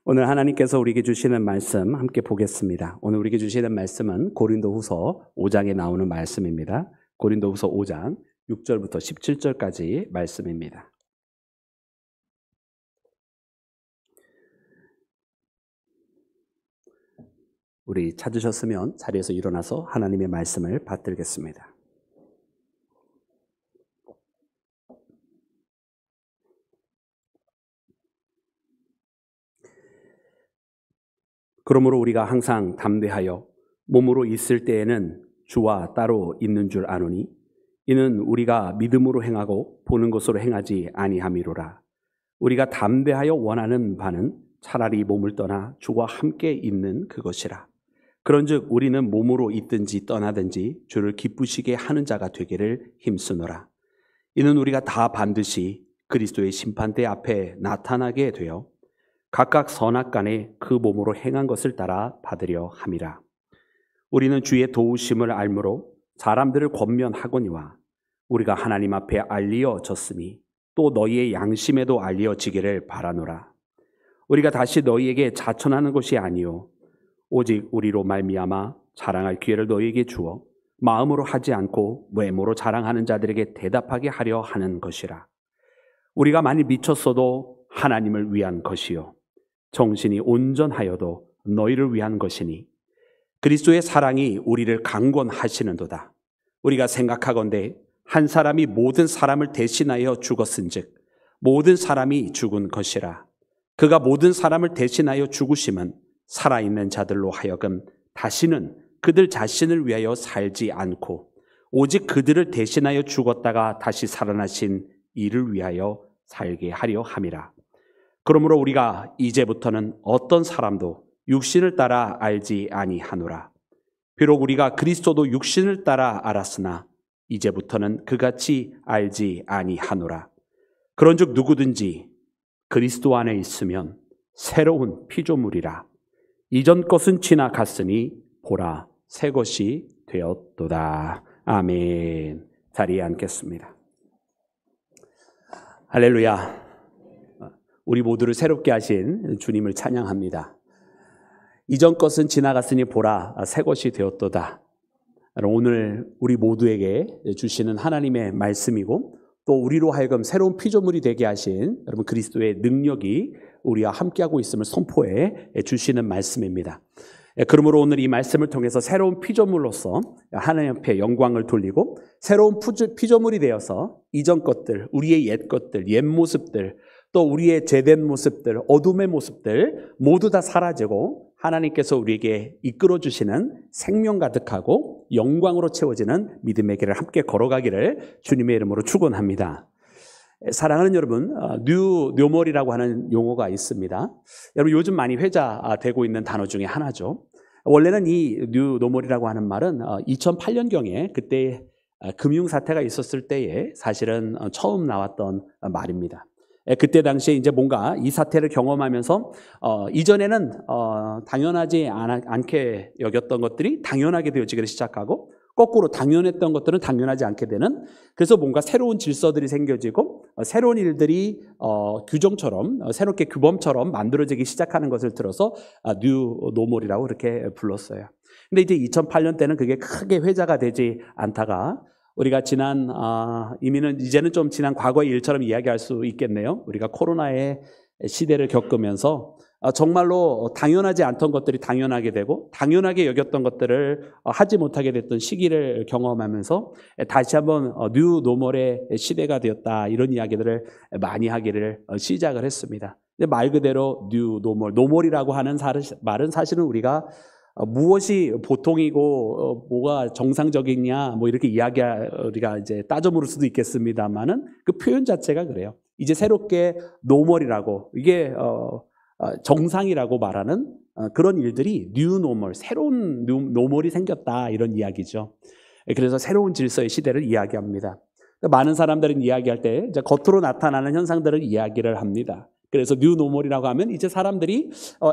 오늘 하나님께서 우리에게 주시는 말씀 함께 보겠습니다. 오늘 우리에게 주시는 말씀은 고린도후서 5장에 나오는 말씀입니다. 고린도후서 5장 6절부터 17절까지 말씀입니다. 우리 찾으셨으면 자리에서 일어나서 하나님의 말씀을 받들겠습니다. 그러므로 우리가 항상 담대하여 몸으로 있을 때에는 주와 따로 있는 줄 아노니 이는 우리가 믿음으로 행하고 보는 것으로 행하지 아니함이로라. 우리가 담대하여 원하는 바는 차라리 몸을 떠나 주와 함께 있는 그것이라. 그런즉 우리는 몸으로 있든지 떠나든지 주를 기쁘시게 하는 자가 되기를 힘쓰노라. 이는 우리가 다 반드시 그리스도의 심판대 앞에 나타나게 되어 각각 선악간에 그 몸으로 행한 것을 따라 받으려 함이라. 우리는 주의 도우심을 알므로 사람들을 권면하거니와 우리가 하나님 앞에 알리어졌으니 또 너희의 양심에도 알리어지기를 바라노라. 우리가 다시 너희에게 자천하는 것이 아니요 오직 우리로 말미암아 자랑할 기회를 너희에게 주어 마음으로 하지 않고 외모로 자랑하는 자들에게 대답하게 하려 하는 것이라. 우리가 많이 미쳤어도 하나님을 위한 것이요 정신이 온전하여도 너희를 위한 것이니 그리스도의 사랑이 우리를 강권하시는도다. 우리가 생각하건대 한 사람이 모든 사람을 대신하여 죽었은즉 모든 사람이 죽은 것이라. 그가 모든 사람을 대신하여 죽으심은 살아있는 자들로 하여금 다시는 그들 자신을 위하여 살지 않고 오직 그들을 대신하여 죽었다가 다시 살아나신 이를 위하여 살게 하려 함이라. 그러므로 우리가 이제부터는 어떤 사람도 육신을 따라 알지 아니하노라. 비록 우리가 그리스도도 육신을 따라 알았으나 이제부터는 그같이 알지 아니하노라. 그런즉 누구든지 그리스도 안에 있으면 새로운 피조물이라. 이전 것은 지나갔으니 보라 새 것이 되었도다. 아멘. 자리에 앉겠습니다. 할렐루야. 우리 모두를 새롭게 하신 주님을 찬양합니다. 이전 것은 지나갔으니 보라 새 것이 되었도다. 오늘 우리 모두에게 주시는 하나님의 말씀이고 또 우리로 하여금 새로운 피조물이 되게 하신 여러분 그리스도의 능력이 우리와 함께하고 있음을 선포해 주시는 말씀입니다. 그러므로 오늘 이 말씀을 통해서 새로운 피조물로서 하나님 앞에 영광을 돌리고 새로운 피조물이 되어서 이전 것들, 우리의 옛 것들, 옛 모습들 또 우리의 죄된 모습들, 어둠의 모습들 모두 다 사라지고 하나님께서 우리에게 이끌어 주시는 생명 가득하고 영광으로 채워지는 믿음의 길을 함께 걸어가기를 주님의 이름으로 축원합니다. 사랑하는 여러분, 뉴 노멀이라고 하는 용어가 있습니다. 여러분 요즘 많이 회자되고 있는 단어 중에 하나죠. 원래는 이 뉴 노멀이라고 하는 말은 2008년경에 그때 금융사태가 있었을 때에 사실은 처음 나왔던 말입니다. 그때 당시에 이제 뭔가 이 사태를 경험하면서 이전에는 당연하지 않게 여겼던 것들이 당연하게 되어지기를 시작하고 거꾸로 당연했던 것들은 당연하지 않게 되는 그래서 뭔가 새로운 질서들이 생겨지고 새로운 일들이 규정처럼 새롭게 규범처럼 만들어지기 시작하는 것을 들어서 뉴 노멀이라고 그렇게 불렀어요. 근데 이제 2008년 때는 그게 크게 회자가 되지 않다가 우리가 이제는 좀 지난 과거의 일처럼 이야기할 수 있겠네요. 우리가 코로나의 시대를 겪으면서 정말로 당연하지 않던 것들이 당연하게 되고 당연하게 여겼던 것들을 하지 못하게 됐던 시기를 경험하면서 다시 한번 뉴 노멀의 시대가 되었다 이런 이야기들을 많이 하기를 시작을 했습니다. 근데 말 그대로 뉴 노멀, 노멀이라고 하는 말은 사실은 우리가 무엇이 보통이고 뭐가 정상적이냐 뭐 이렇게 우리가 이제 따져 물을 수도 있겠습니다만은 그 표현 자체가 그래요. 이제 새롭게 노멀이라고 이게 정상이라고 말하는 그런 일들이 뉴 노멀, 새로운 노멀이 생겼다 이런 이야기죠. 그래서 새로운 질서의 시대를 이야기합니다. 많은 사람들은 이야기할 때 이제 겉으로 나타나는 현상들을 이야기를 합니다. 그래서 뉴 노멀이라고 하면 이제 사람들이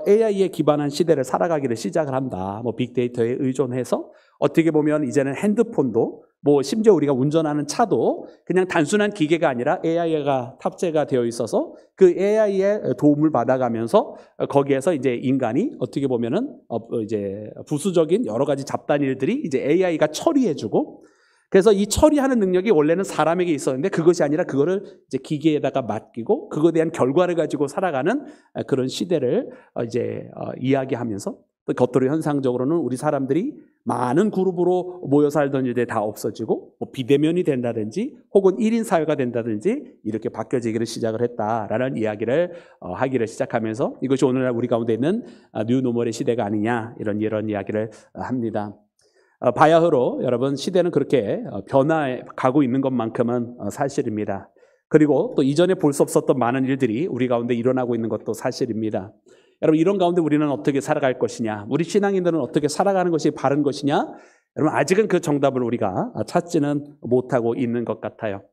AI에 기반한 시대를 살아가기를 시작을 한다. 뭐 빅데이터에 의존해서 어떻게 보면 이제는 핸드폰도 뭐 심지어 우리가 운전하는 차도 그냥 단순한 기계가 아니라 AI가 탑재가 되어 있어서 그 AI의 도움을 받아가면서 거기에서 이제 인간이 어떻게 보면은 이제 부수적인 여러 가지 잡다한 일들이 이제 AI가 처리해주고, 그래서 이 처리하는 능력이 원래는 사람에게 있었는데 그것이 아니라 그거를 이제 기계에다가 맡기고 그거에 대한 결과를 가지고 살아가는 그런 시대를 이제 이야기하면서, 또 겉으로 현상적으로는 우리 사람들이 많은 그룹으로 모여 살던 일들이 다 없어지고 뭐 비대면이 된다든지 혹은 1인 사회가 된다든지 이렇게 바뀌어지기를 시작을 했다라는 이야기를 하기를 시작하면서, 이것이 오늘날 우리 가운데 있는 뉴노멀의 시대가 아니냐 이런 이야기를 합니다. 바야흐로 여러분, 시대는 그렇게 변화가고 있는 것만큼은 사실입니다. 그리고 또 이전에 볼 수 없었던 많은 일들이 우리 가운데 일어나고 있는 것도 사실입니다. 여러분, 이런 가운데 우리는 어떻게 살아갈 것이냐, 우리 신앙인들은 어떻게 살아가는 것이 바른 것이냐, 여러분 아직은 그 정답을 우리가 찾지는 못하고 있는 것 같아요.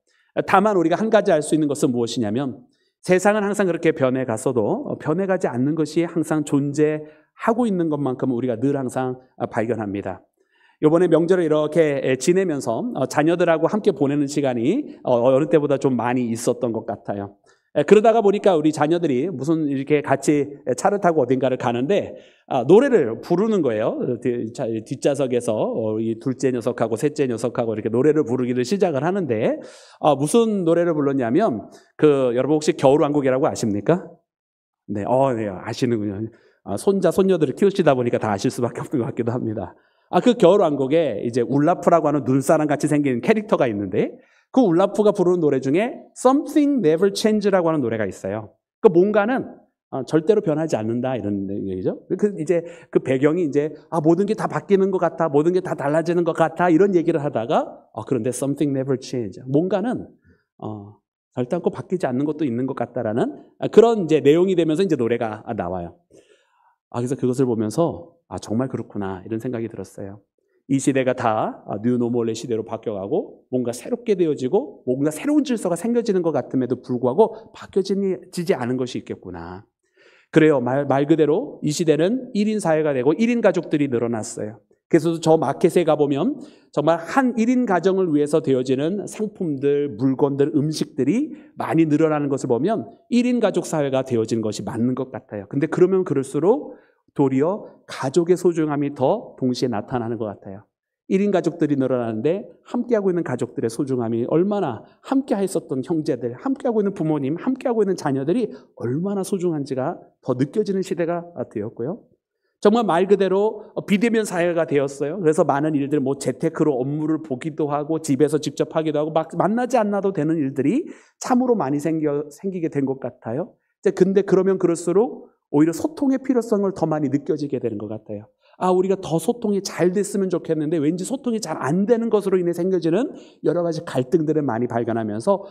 다만 우리가 한 가지 알 수 있는 것은 무엇이냐면, 세상은 항상 그렇게 변해갔어도 변해가지 않는 것이 항상 존재하고 있는 것만큼 우리가 늘 항상 발견합니다. 이번에 명절을 이렇게 지내면서 자녀들하고 함께 보내는 시간이 어느 때보다 좀 많이 있었던 것 같아요. 그러다가 보니까 우리 자녀들이 무슨 이렇게 같이 차를 타고 어딘가를 가는데 노래를 부르는 거예요. 뒷좌석에서 이 둘째 녀석하고 셋째 녀석하고 이렇게 노래를 부르기를 시작을 하는데, 무슨 노래를 불렀냐면 여러분 혹시 겨울왕국이라고 아십니까? 네, 네, 아시는군요. 손자 손녀들을 키우시다 보니까 다 아실 수밖에 없는 것 같기도 합니다. 그 겨울왕국에 이제 울라프라고 하는 눈사람 같이 생긴 캐릭터가 있는데, 그 울라프가 부르는 노래 중에 Something Never Change라고 하는 노래가 있어요. 그 뭔가는 절대로 변하지 않는다 이런 얘기죠. 이제 그 배경이 이제 모든 게 다 바뀌는 것 같아, 모든 게 다 달라지는 것 같아 이런 얘기를 하다가 그런데 Something Never Change, 뭔가는 절대 않고 바뀌지 않는 것도 있는 것 같다라는 그런 이제 내용이 되면서 이제 노래가 나와요. 그래서 그것을 보면서 정말 그렇구나 이런 생각이 들었어요. 이 시대가 다 뉴노멀의 시대로 바뀌어가고 뭔가 새롭게 되어지고 뭔가 새로운 질서가 생겨지는 것 같음에도 불구하고 바뀌어지지 않은 것이 있겠구나. 그래요. 말 그대로 이 시대는 1인 사회가 되고 1인 가족들이 늘어났어요. 그래서 저 마켓에 가보면 정말 한 1인 가정을 위해서 되어지는 상품들, 물건들, 음식들이 많이 늘어나는 것을 보면 1인 가족 사회가 되어진 것이 맞는 것 같아요. 근데 그러면 그럴수록 도리어 가족의 소중함이 더 동시에 나타나는 것 같아요. 1인 가족들이 늘어나는데 함께하고 있는 가족들의 소중함이 얼마나, 함께 했었던 형제들, 함께하고 있는 부모님, 함께하고 있는 자녀들이 얼마나 소중한지가 더 느껴지는 시대가 되었고요. 정말 말 그대로 비대면 사회가 되었어요. 그래서 많은 일들, 뭐 재테크로 업무를 보기도 하고 집에서 직접 하기도 하고 막 만나지 않아도 되는 일들이 참으로 많이 생기게 된 것 같아요. 근데 그러면 그럴수록 오히려 소통의 필요성을 더 많이 느껴지게 되는 것 같아요. 우리가 더 소통이 잘 됐으면 좋겠는데 왠지 소통이 잘 안 되는 것으로 인해 생겨지는 여러 가지 갈등들을 많이 발견하면서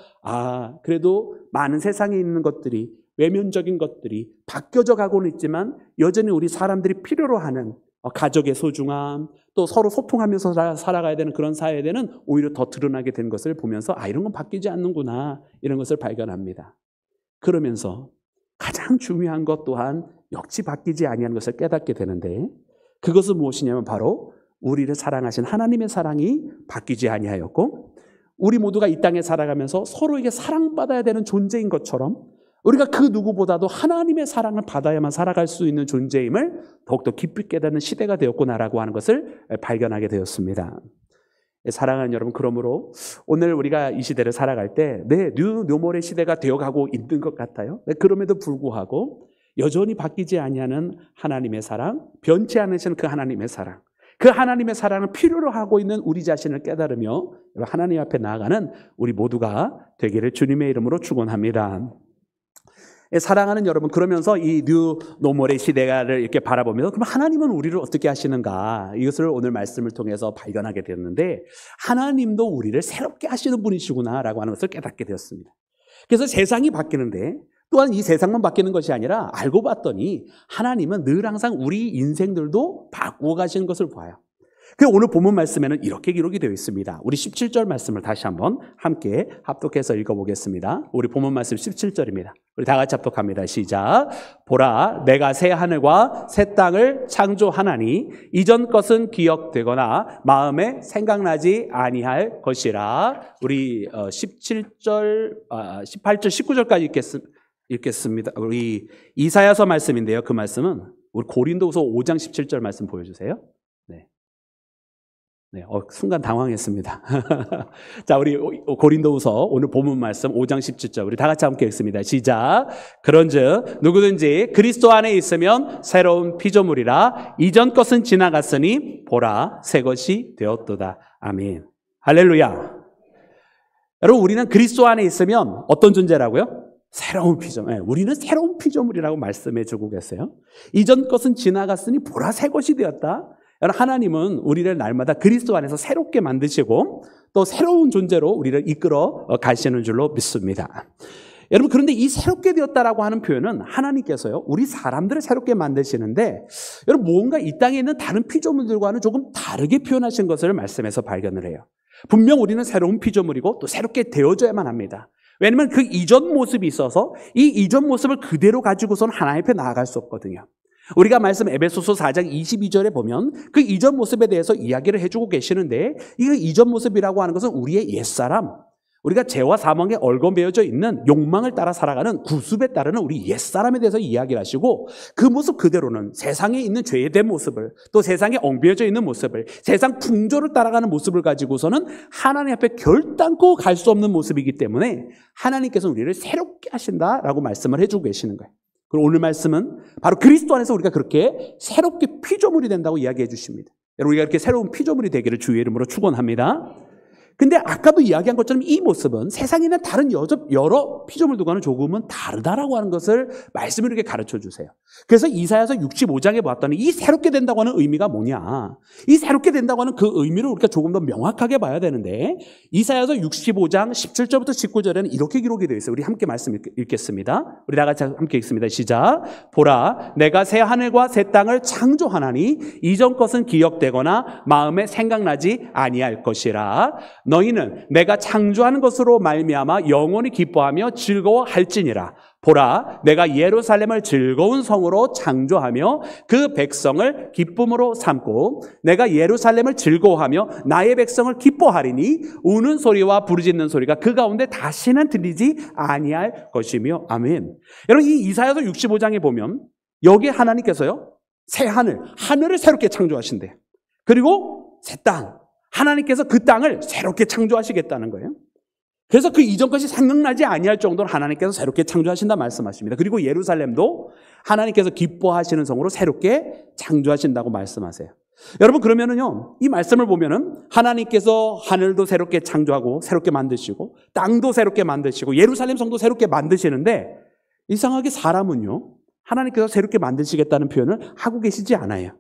그래도 많은 세상에 있는 것들이, 외면적인 것들이 바뀌어져 가고는 있지만 여전히 우리 사람들이 필요로 하는 가족의 소중함, 또 서로 소통하면서 살아가야 되는 그런 사회에는 오히려 더 드러나게 된 것을 보면서 이런 건 바뀌지 않는구나 이런 것을 발견합니다. 그러면서 가장 중요한 것 또한 역시 바뀌지 아니하는 것을 깨닫게 되는데, 그것은 무엇이냐면 바로 우리를 사랑하신 하나님의 사랑이 바뀌지 아니하였고, 우리 모두가 이 땅에 살아가면서 서로에게 사랑받아야 되는 존재인 것처럼 우리가 그 누구보다도 하나님의 사랑을 받아야만 살아갈 수 있는 존재임을 더욱더 깊이 깨닫는 시대가 되었구나라고 하는 것을 발견하게 되었습니다. 사랑하는 여러분, 그러므로 오늘 우리가 이 시대를 살아갈 때 뉴노멀의 시대가 되어가고 있는 것 같아요. 그럼에도 불구하고 여전히 바뀌지 아니하는 하나님의 사랑, 변치 않으신 그 하나님의 사랑, 그 하나님의 사랑을 필요로 하고 있는 우리 자신을 깨달으며 하나님 앞에 나아가는 우리 모두가 되기를 주님의 이름으로 축원합니다. 사랑하는 여러분, 그러면서 이 뉴노멀의 시대를 이렇게 바라보면서 그럼 하나님은 우리를 어떻게 하시는가, 이것을 오늘 말씀을 통해서 발견하게 되었는데, 하나님도 우리를 새롭게 하시는 분이시구나라고 하는 것을 깨닫게 되었습니다. 그래서 세상이 바뀌는데 또한 이 세상만 바뀌는 것이 아니라 알고 봤더니 하나님은 늘 항상 우리 인생들도 바꾸어 가시는 것을 봐요. 그 오늘 본문 말씀에는 이렇게 기록이 되어 있습니다. 우리 17절 말씀을 다시 한번 함께 합독해서 읽어보겠습니다. 우리 본문 말씀 17절입니다. 우리 다 같이 합독합니다. 시작. 보라, 내가 새 하늘과 새 땅을 창조하나니 이전 것은 기억되거나 마음에 생각나지 아니할 것이라. 우리 18절, 19절까지 읽겠습니다. 우리 이사야서 말씀인데요. 그 말씀은 우리 고린도후서 5장 17절 말씀 보여주세요. 네, 순간 당황했습니다. 자, 우리 고린도후서 오늘 본문 말씀 5장 17절 우리 다 같이 함께 읽습니다. 시작. 그런즉 누구든지 그리스도 안에 있으면 새로운 피조물이라. 이전 것은 지나갔으니 보라 새 것이 되었도다. 아멘. 할렐루야. 여러분, 우리는 그리스도 안에 있으면 어떤 존재라고요? 새로운 피조물. 네, 우리는 새로운 피조물이라고 말씀해 주고 계세요. 이전 것은 지나갔으니 보라 새 것이 되었다. 여러분, 하나님은 우리를 날마다 그리스도 안에서 새롭게 만드시고 또 새로운 존재로 우리를 이끌어 가시는 줄로 믿습니다. 여러분, 그런데 이 새롭게 되었다라고 하는 표현은 하나님께서요, 우리 사람들을 새롭게 만드시는데, 여러분, 뭔가 이 땅에 있는 다른 피조물들과는 조금 다르게 표현하신 것을 말씀에서 발견을 해요. 분명 우리는 새로운 피조물이고 또 새롭게 되어져야만 합니다. 왜냐하면 그 이전 모습이 있어서 이 이전 모습을 그대로 가지고서는 하나님 앞에 나아갈 수 없거든요. 우리가 말씀 에베소서 4장 22절에 보면 그 이전 모습에 대해서 이야기를 해주고 계시는데, 이 이전 모습이라고 하는 것은 우리의 옛사람, 우리가 죄와 사망에 얽어매여져 있는 욕망을 따라 살아가는 구습에 따르는 우리 옛사람에 대해서 이야기를 하시고, 그 모습 그대로는 세상에 있는 죄된 모습을, 또 세상에 얽매여져 있는 모습을, 세상 풍조를 따라가는 모습을 가지고서는 하나님 앞에 결단코 갈 수 없는 모습이기 때문에 하나님께서 우리를 새롭게 하신다라고 말씀을 해주고 계시는 거예요. 그리고 오늘 말씀은 바로 그리스도 안에서 우리가 그렇게 새롭게 피조물이 된다고 이야기해 주십니다. 여러분, 우리가 이렇게 새로운 피조물이 되기를 주의 이름으로 축원합니다. 근데 아까도 이야기한 것처럼 이 모습은 세상에 있는 다른 여러 피조물들과는 조금은 다르다라고 하는 것을 말씀을 이렇게 가르쳐 주세요. 그래서 이사야서 65장에 봤더니 이 새롭게 된다고 하는 의미가 뭐냐, 이 새롭게 된다고 하는 그 의미를 우리가 조금 더 명확하게 봐야 되는데, 이사야서 65장 17절부터 19절에는 이렇게 기록이 되어 있어요. 우리 함께 말씀 읽겠습니다. 우리 다 같이 함께 읽습니다. 시작. 보라, 내가 새 하늘과 새 땅을 창조하나니 이전 것은 기억되거나 마음에 생각나지 아니할 것이라. 너희는 내가 창조하는 것으로 말미암아 영원히 기뻐하며 즐거워할지니라. 보라, 내가 예루살렘을 즐거운 성으로 창조하며 그 백성을 기쁨으로 삼고 내가 예루살렘을 즐거워하며 나의 백성을 기뻐하리니 우는 소리와 부르짖는 소리가 그 가운데 다시는 들리지 아니할 것이며. 아멘. 여러분, 이 이사야서 65장에 보면 여기 하나님께서요, 새 하늘을 새롭게 창조하신대요. 그리고 새 땅, 하나님께서 그 땅을 새롭게 창조하시겠다는 거예요. 그래서 그 이전 것이 생각나지 아니할 정도로 하나님께서 새롭게 창조하신다 말씀하십니다. 그리고 예루살렘도 하나님께서 기뻐하시는 성으로 새롭게 창조하신다고 말씀하세요. 여러분, 그러면은요, 이 말씀을 보면은 하나님께서 하늘도 새롭게 창조하고 새롭게 만드시고 땅도 새롭게 만드시고 예루살렘 성도 새롭게 만드시는데, 이상하게 사람은요, 하나님께서 새롭게 만드시겠다는 표현을 하고 계시지 않아요.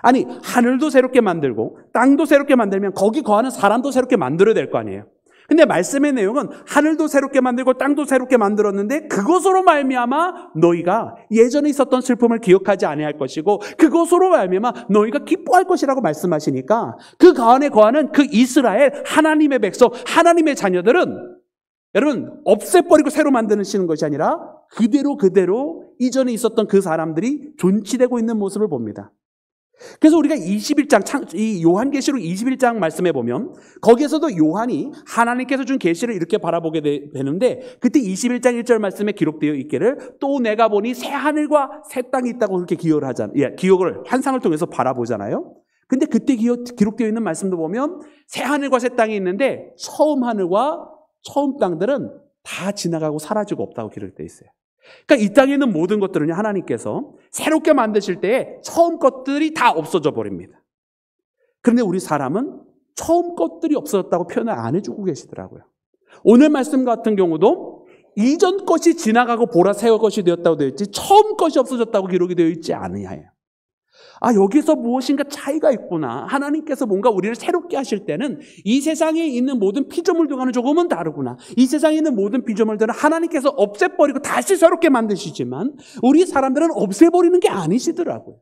아니, 하늘도 새롭게 만들고 땅도 새롭게 만들면 거기 거하는 사람도 새롭게 만들어야 될 거 아니에요. 근데 말씀의 내용은 하늘도 새롭게 만들고 땅도 새롭게 만들었는데 그것으로 말미암아 너희가 예전에 있었던 슬픔을 기억하지 아니할 것이고 그것으로 말미암아 너희가 기뻐할 것이라고 말씀하시니까, 그 가운데 거하는 그 이스라엘 하나님의 백성, 하나님의 자녀들은 여러분 없애버리고 새로 만드시는 것이 아니라 그대로 이전에 있었던 그 사람들이 존치되고 있는 모습을 봅니다. 그래서 우리가 21장, 이 요한계시록 21장 말씀해 보면 거기에서도 요한이 하나님께서 준 계시를 이렇게 바라보게 되는데, 그때 21장 1절 말씀에 기록되어 있기를 또 내가 보니 새 하늘과 새 땅이 있다고 그렇게 기억을 하잖아요. 기억을 환상을 통해서 바라보잖아요. 근데 그때 기록되어 있는 말씀도 보면 새 하늘과 새 땅이 있는데 처음 하늘과 처음 땅들은 다 지나가고 사라지고 없다고 기록되어 있어요. 그러니까 이 땅에 있는 모든 것들은 하나님께서 새롭게 만드실 때에 처음 것들이 다 없어져 버립니다. 그런데 우리 사람은 처음 것들이 없어졌다고 표현을 안 해주고 계시더라고요. 오늘 말씀 같은 경우도 이전 것이 지나가고 보라 새 것이 되었다고 되어 있지 처음 것이 없어졌다고 기록이 되어 있지 않아요. 여기서 무엇인가 차이가 있구나. 하나님께서 뭔가 우리를 새롭게 하실 때는 이 세상에 있는 모든 피조물들과는 조금은 다르구나. 이 세상에 있는 모든 피조물들은 하나님께서 없애버리고 다시 새롭게 만드시지만 우리 사람들은 없애버리는 게 아니시더라고요.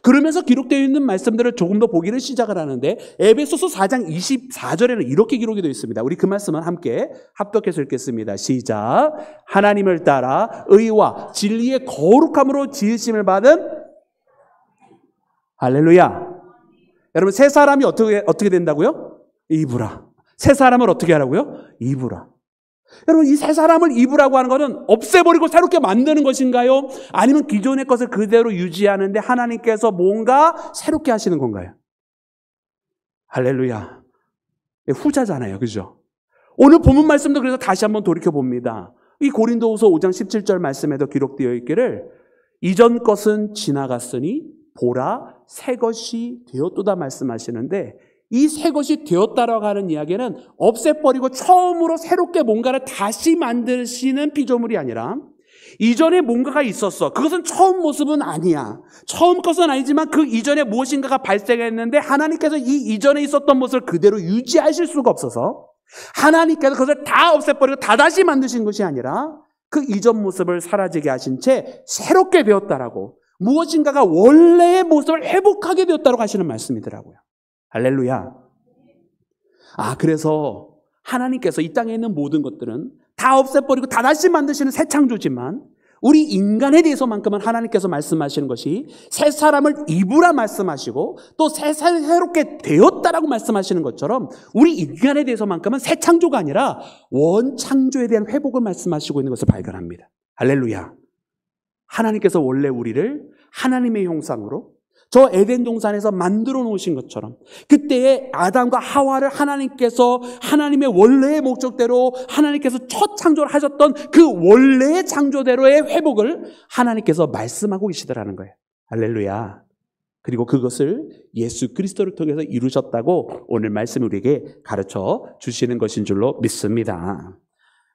그러면서 기록되어 있는 말씀들을 조금 더 보기를 시작을 하는데 에베소서 4장 24절에는 이렇게 기록이 되어 있습니다. 우리 그 말씀은 함께 합독해서 읽겠습니다. 시작. 하나님을 따라 의와 진리의 거룩함으로 지으심을 받은 할렐루야. 여러분 새 사람이 어떻게 된다고요? 입으라. 새 사람을 어떻게 하라고요? 입으라. 여러분 이 새 사람을 입으라고 하는 것은 없애버리고 새롭게 만드는 것인가요? 아니면 기존의 것을 그대로 유지하는데 하나님께서 뭔가 새롭게 하시는 건가요? 할렐루야. 후자잖아요. 그죠? 오늘 본문 말씀도 그래서 다시 한번 돌이켜봅니다. 이 고린도후서 5장 17절 말씀에도 기록되어 있기를 이전 것은 지나갔으니 보라 새 것이 되었도다 말씀하시는데 이 새 것이 되었다라고 하는 이야기는 없애버리고 처음으로 새롭게 뭔가를 다시 만드시는 피조물이 아니라 이전에 뭔가가 있었어. 그것은 처음 모습은 아니야. 처음 것은 아니지만 그 이전에 무엇인가가 발생했는데 하나님께서 이 이전에 있었던 모습을 그대로 유지하실 수가 없어서 하나님께서 그것을 다 없애버리고 다 다시 만드신 것이 아니라 그 이전 모습을 사라지게 하신 채 새롭게 되었다라고 무엇인가가 원래의 모습을 회복하게 되었다고 하시는 말씀이더라고요. 할렐루야. 그래서 하나님께서 이 땅에 있는 모든 것들은 다 없애버리고 다 다시 만드시는 새 창조지만 우리 인간에 대해서만큼은 하나님께서 말씀하시는 것이 새 사람을 입으라 말씀하시고 또 새롭게 되었다라고 말씀하시는 것처럼 우리 인간에 대해서만큼은 새 창조가 아니라 원창조에 대한 회복을 말씀하시고 있는 것을 발견합니다. 할렐루야. 하나님께서 원래 우리를 하나님의 형상으로 저 에덴 동산에서 만들어 놓으신 것처럼 그때의 아담과 하와를 하나님께서 하나님의 원래의 목적대로 하나님께서 첫 창조를 하셨던 그 원래의 창조대로의 회복을 하나님께서 말씀하고 계시더라는 거예요. 할렐루야. 그리고 그것을 예수 그리스도를 통해서 이루셨다고 오늘 말씀 우리에게 가르쳐 주시는 것인 줄로 믿습니다.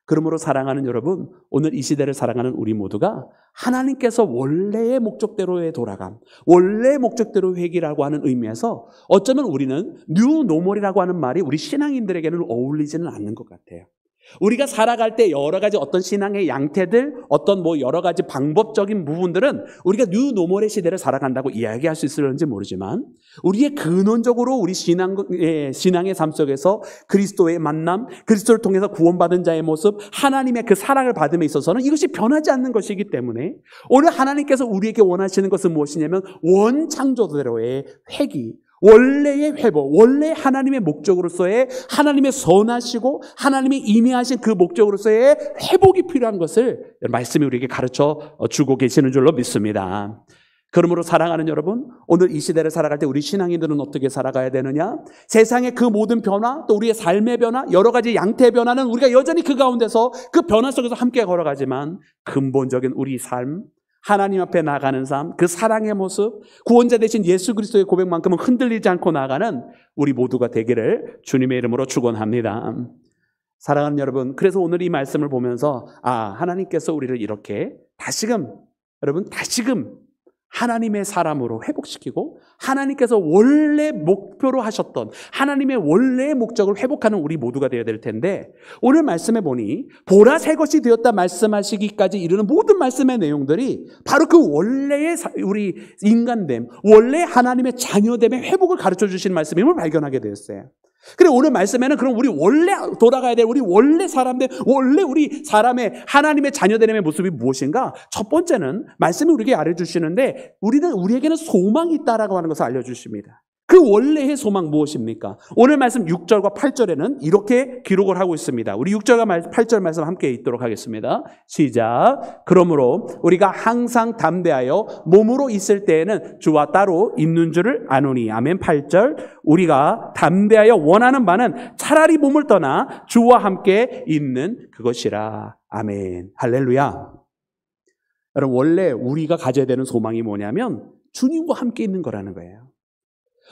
그러므로 사랑하는 여러분, 오늘 이 시대를 살아가는 우리 모두가 하나님께서 원래의 목적대로의 돌아감, 원래의 목적대로 회개라고 하는 의미에서 어쩌면 우리는 뉴 노멀이라고 하는 말이 우리 신앙인들에게는 어울리지는 않는 것 같아요. 우리가 살아갈 때 여러 가지 어떤 신앙의 양태들, 어떤 여러 가지 방법적인 부분들은 우리가 뉴 노멀의 시대를 살아간다고 이야기할 수 있을지 모르지만 우리의 근원적으로 우리 신앙의 삶 속에서 그리스도의 만남, 그리스도를 통해서 구원받은 자의 모습, 하나님의 그 사랑을 받음에 있어서는 이것이 변하지 않는 것이기 때문에 오늘 하나님께서 우리에게 원하시는 것은 무엇이냐면 원창조대로의 회귀, 원래의 회복, 원래 하나님의 목적으로서의 하나님의 선하시고 하나님이 임의하신 그 목적으로서의 회복이 필요한 것을 말씀이 우리에게 가르쳐 주고 계시는 줄로 믿습니다. 그러므로 사랑하는 여러분, 오늘 이 시대를 살아갈 때 우리 신앙인들은 어떻게 살아가야 되느냐? 세상의 그 모든 변화, 또 우리의 삶의 변화, 여러 가지 양태의 변화는 우리가 여전히 그 가운데서 그 변화 속에서 함께 걸어가지만 근본적인 우리 삶, 하나님 앞에 나아가는 삶, 그 사랑의 모습, 구원자 되신 예수 그리스도의 고백만큼은 흔들리지 않고 나아가는 우리 모두가 되기를 주님의 이름으로 축원합니다. 사랑하는 여러분, 그래서 오늘 이 말씀을 보면서 하나님께서 우리를 이렇게 다시금 하나님의 사람으로 회복시키고 하나님께서 원래 목표로 하셨던 하나님의 원래의 목적을 회복하는 우리 모두가 되어야 될 텐데 오늘 말씀해 보니 보라 새 것이 되었다 말씀하시기까지 이르는 모든 말씀의 내용들이 바로 그 원래의 우리 인간됨, 원래 하나님의 자녀됨의 회복을 가르쳐 주시는 말씀임을 발견하게 되었어요. 그래 오늘 말씀에는 그럼 우리 원래 돌아가야 될 우리 원래 사람들, 원래 우리 사람의 하나님의 자녀됨의 모습이 무엇인가? 첫 번째는 말씀이 우리에게 알려주시는데 우리에게는 소망이 있다라고 하는 것을 알려주십니다. 그 원래의 소망 무엇입니까? 오늘 말씀 6절과 8절에는 이렇게 기록을 하고 있습니다. 우리 6절과 8절 말씀 함께 읽도록 하겠습니다. 시작. 그러므로 우리가 항상 담대하여 몸으로 있을 때에는 주와 따로 있는 줄을 아노니. 아멘. 8절. 우리가 담대하여 원하는 바는 차라리 몸을 떠나 주와 함께 있는 그것이라. 아멘. 할렐루야. 여러분 원래 우리가 가져야 되는 소망이 뭐냐면 주님과 함께 있는 거라는 거예요.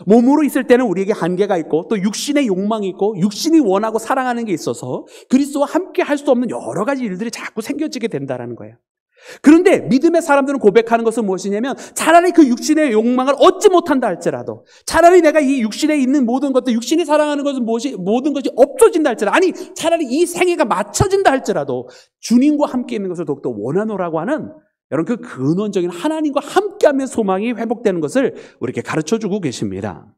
몸으로 있을 때는 우리에게 한계가 있고 또 육신의 욕망이 있고 육신이 원하고 사랑하는 게 있어서 그리스도와 함께 할 수 없는 여러 가지 일들이 자꾸 생겨지게 된다는 거예요. 그런데 믿음의 사람들은 고백하는 것은 무엇이냐면 차라리 그 육신의 욕망을 얻지 못한다 할지라도 차라리 내가 이 육신에 있는 모든 것들 육신이 사랑하는 것은 모든 것이 없어진다 할지라도 아니 차라리 이 생애가 맞춰진다 할지라도 주님과 함께 있는 것을 더욱더 원하노라고 하는 여러분 그 근원적인 하나님과 함께하면 소망이 회복되는 것을 우리에게 가르쳐주고 계십니다.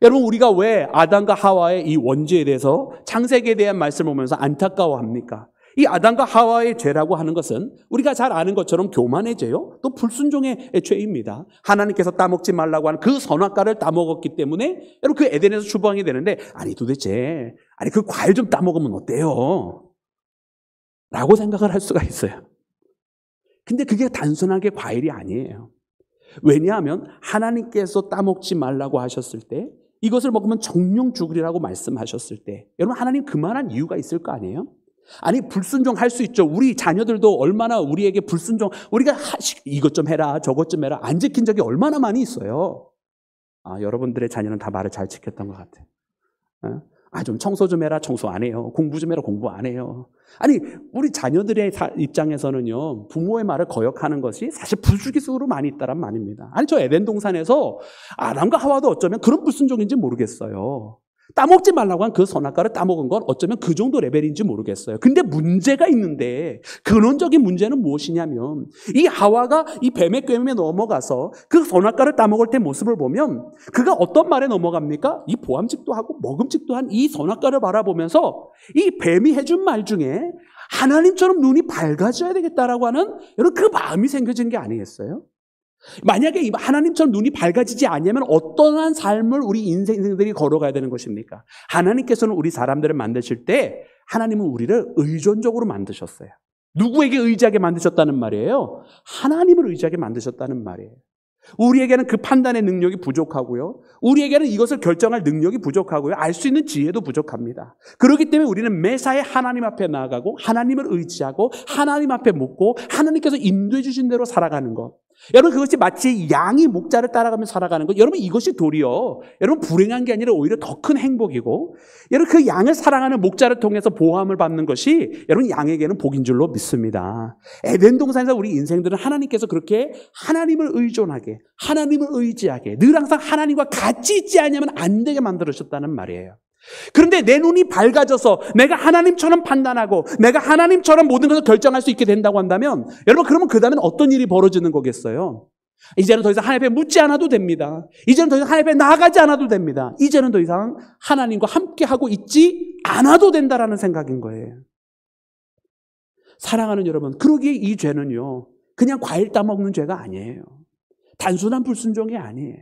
여러분 우리가 왜 아담과 하와의 이 원죄에 대해서 창세기에 대한 말씀을 보면서 안타까워합니까? 이 아담과 하와의 죄라고 하는 것은 우리가 잘 아는 것처럼 교만의 죄요, 또 불순종의 죄입니다. 하나님께서 따먹지 말라고 하는 그 선악과를 따먹었기 때문에 여러분 그 에덴에서 추방이 되는데 도대체 그 과일 좀 따먹으면 어때요? 라고 생각을 할 수가 있어요. 근데 그게 단순하게 과일이 아니에요. 왜냐하면 하나님께서 따먹지 말라고 하셨을 때, 이것을 먹으면 정령 죽으리라고 말씀하셨을 때, 여러분 하나님 그만한 이유가 있을 거 아니에요? 불순종할 수 있죠. 우리 자녀들도 얼마나 우리에게 불순종, 우리가 이것 좀 해라 저것 좀 해라 안 지킨 적이 얼마나 많이 있어요. 여러분들의 자녀는 다 말을 잘 지켰던 것 같아요. 좀 청소 좀 해라 청소 안 해요. 공부 좀 해라 공부 안 해요. 우리 자녀들의 입장에서는요, 부모의 말을 거역하는 것이 사실 부추기수로 많이 있다란 말입니다. 저 에덴 동산에서 아담과 하와도 어쩌면 그런 불순종인지 모르겠어요. 따먹지 말라고 한 그 선악과를 따먹은 건 어쩌면 그 정도 레벨인지 모르겠어요. 근데 문제가 있는데, 근원적인 문제는 무엇이냐면 이 하와가 이 뱀의 꾀임에 넘어가서 그 선악과를 따먹을 때 모습을 보면 그가 어떤 말에 넘어갑니까? 이 보암직도 하고 먹음직도 한 이 선악과를 바라보면서 이 뱀이 해준 말 중에 하나님처럼 눈이 밝아져야 되겠다라고 하는 여러분 그 마음이 생겨진 게 아니겠어요? 만약에 하나님처럼 눈이 밝아지지 않으면 어떠한 삶을 우리 인생들이 걸어가야 되는 것입니까? 하나님께서는 우리 사람들을 만드실 때 하나님은 우리를 의존적으로 만드셨어요. 누구에게 의지하게 만드셨다는 말이에요? 하나님을 의지하게 만드셨다는 말이에요. 우리에게는 그 판단의 능력이 부족하고요, 우리에게는 이것을 결정할 능력이 부족하고요, 알 수 있는 지혜도 부족합니다. 그렇기 때문에 우리는 매사에 하나님 앞에 나아가고 하나님을 의지하고 하나님 앞에 묻고 하나님께서 인도해 주신 대로 살아가는 것, 여러분 그것이 마치 양이 목자를 따라가며 살아가는 것, 여러분 이것이 도리어 여러분 불행한 게 아니라 오히려 더 큰 행복이고, 여러분 그 양을 사랑하는 목자를 통해서 보호함을 받는 것이 여러분 양에게는 복인 줄로 믿습니다. 에덴 동산에서 우리 인생들은 하나님께서 그렇게 하나님을 의존하게, 하나님을 의지하게, 늘 항상 하나님과 같이 있지 않으면 안 되게 만들어주셨다는 말이에요. 그런데 내 눈이 밝아져서 내가 하나님처럼 판단하고 내가 하나님처럼 모든 것을 결정할 수 있게 된다고 한다면, 여러분 그러면 그 다음엔 어떤 일이 벌어지는 거겠어요? 이제는 더 이상 하나님 앞에 묻지 않아도 됩니다. 이제는 더 이상 하나님 앞에 나아가지 않아도 됩니다. 이제는 더 이상 하나님과 함께하고 있지 않아도 된다라는 생각인 거예요. 사랑하는 여러분, 그러기에 이 죄는요 그냥 과일 따먹는 죄가 아니에요. 단순한 불순종이 아니에요.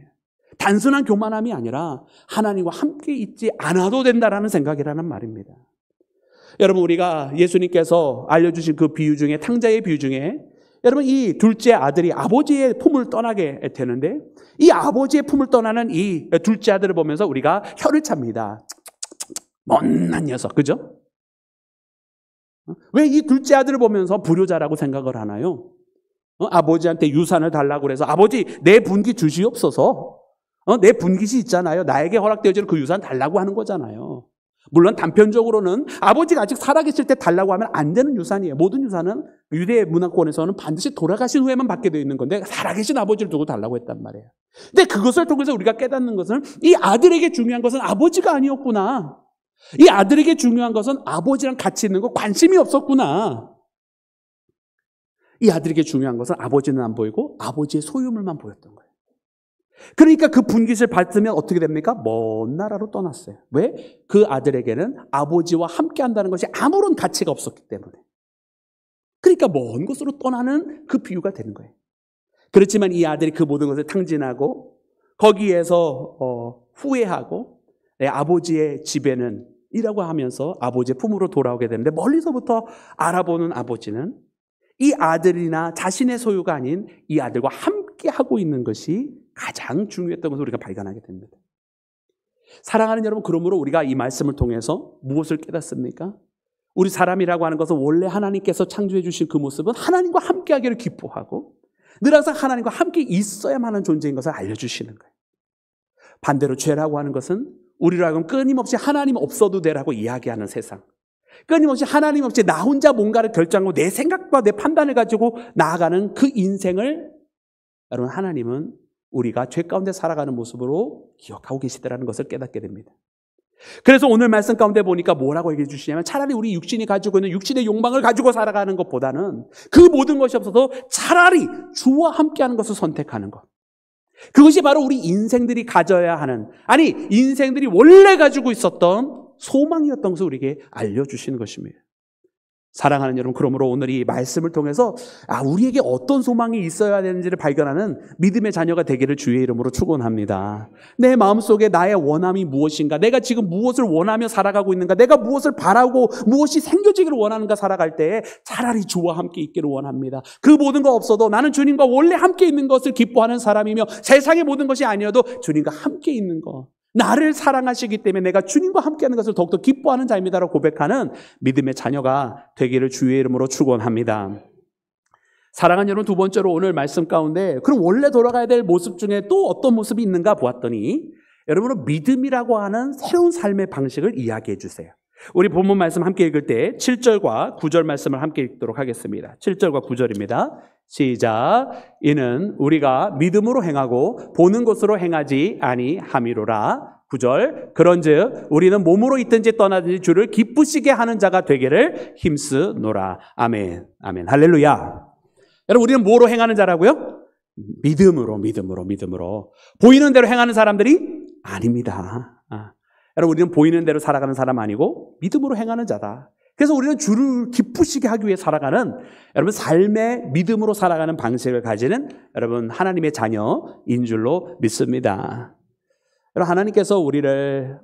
단순한 교만함이 아니라 하나님과 함께 있지 않아도 된다라는 생각이라는 말입니다. 여러분 우리가 예수님께서 알려주신 그 비유 중에, 탕자의 비유 중에 여러분 이 둘째 아들이 아버지의 품을 떠나게 되는데, 이 아버지의 품을 떠나는 이 둘째 아들을 보면서 우리가 혀를 찹니다. 못난 녀석, 그죠? 왜 이 둘째 아들을 보면서 불효자라고 생각을 하나요? 아버지한테 유산을 달라고 그래서 아버지 내 분기 주시옵소서, 내 분깃이 있잖아요, 나에게 허락되어지는 그 유산 달라고 하는 거잖아요. 물론 단편적으로는 아버지가 아직 살아계실 때 달라고 하면 안 되는 유산이에요. 모든 유산은 유대 문화권에서는 반드시 돌아가신 후에만 받게 되어 있는 건데 살아계신 아버지를 두고 달라고 했단 말이에요. 근데 그것을 통해서 우리가 깨닫는 것은 이 아들에게 중요한 것은 아버지가 아니었구나. 이 아들에게 중요한 것은 아버지랑 같이 있는 거 관심이 없었구나. 이 아들에게 중요한 것은 아버지는 안 보이고 아버지의 소유물만 보였던 거예요. 그러니까 그 분깃을 받으면 어떻게 됩니까? 먼 나라로 떠났어요. 왜? 그 아들에게는 아버지와 함께 한다는 것이 아무런 가치가 없었기 때문에. 그러니까 먼 곳으로 떠나는 그 비유가 되는 거예요. 그렇지만 이 아들이 그 모든 것을 탕진하고 거기에서 후회하고 아버지의 집에는 이라고 하면서 아버지의 품으로 돌아오게 되는데, 멀리서부터 알아보는 아버지는 이 아들이나 자신의 소유가 아닌 이 아들과 함께 하고 있는 것이 가장 중요했던 것을 우리가 발견하게 됩니다. 사랑하는 여러분, 그러므로 우리가 이 말씀을 통해서 무엇을 깨닫습니까? 우리 사람이라고 하는 것은 원래 하나님께서 창조해 주신 그 모습은 하나님과 함께 하기를 기뻐하고 늘 항상 하나님과 함께 있어야만 하는 존재인 것을 알려주시는 거예요. 반대로 죄라고 하는 것은 우리로 하여금 끊임없이 하나님 없어도 되라고 이야기하는 세상, 끊임없이 하나님 없이 나 혼자 뭔가를 결정하고 내 생각과 내 판단을 가지고 나아가는 그 인생을, 여러분 하나님은 우리가 죄 가운데 살아가는 모습으로 기억하고 계시다라는 것을 깨닫게 됩니다. 그래서 오늘 말씀 가운데 보니까 뭐라고 얘기해 주시냐면 차라리 우리 육신이 가지고 있는 육신의 욕망을 가지고 살아가는 것보다는 그 모든 것이 없어도 차라리 주와 함께하는 것을 선택하는 것. 그것이 바로 우리 인생들이 가져야 하는, 아니 인생들이 원래 가지고 있었던 소망이었던 것을 우리에게 알려주시는 것입니다. 사랑하는 여러분, 그러므로 오늘 이 말씀을 통해서 우리에게 어떤 소망이 있어야 되는지를 발견하는 믿음의 자녀가 되기를 주의 이름으로 축원합니다. 내 마음속에 나의 원함이 무엇인가, 내가 지금 무엇을 원하며 살아가고 있는가, 내가 무엇을 바라고 무엇이 생겨지기를 원하는가 살아갈 때에 차라리 주와 함께 있기를 원합니다. 그 모든 거 없어도 나는 주님과 원래 함께 있는 것을 기뻐하는 사람이며 세상의 모든 것이 아니어도 주님과 함께 있는 것, 나를 사랑하시기 때문에 내가 주님과 함께하는 것을 더욱더 기뻐하는 자입니다라고 고백하는 믿음의 자녀가 되기를 주의 이름으로 축원합니다. 사랑하는 여러분, 두 번째로 오늘 말씀 가운데 그럼 원래 돌아가야 될 모습 중에 또 어떤 모습이 있는가 보았더니 여러분은 믿음이라고 하는 새로운 삶의 방식을 이야기해 주세요. 우리 본문 말씀 함께 읽을 때 7절과 9절 말씀을 함께 읽도록 하겠습니다. 7절과 9절입니다. 시작. 이는 우리가 믿음으로 행하고 보는 것으로 행하지 아니함이로라. 9절. 그런즉 우리는 몸으로 있든지 떠나든지 주를 기쁘시게 하는 자가 되기를 힘쓰노라. 아멘. 아멘. 할렐루야. 여러분, 우리는 뭐로 행하는 자라고요? 믿음으로. 보이는 대로 행하는 사람들이 아닙니다. 여러분, 우리는 보이는 대로 살아가는 사람 아니고 믿음으로 행하는 자다. 그래서 우리는 주를 기쁘시게 하기 위해 살아가는, 여러분, 삶의 믿음으로 살아가는 방식을 가지는 여러분 하나님의 자녀인 줄로 믿습니다. 여러분, 하나님께서 우리를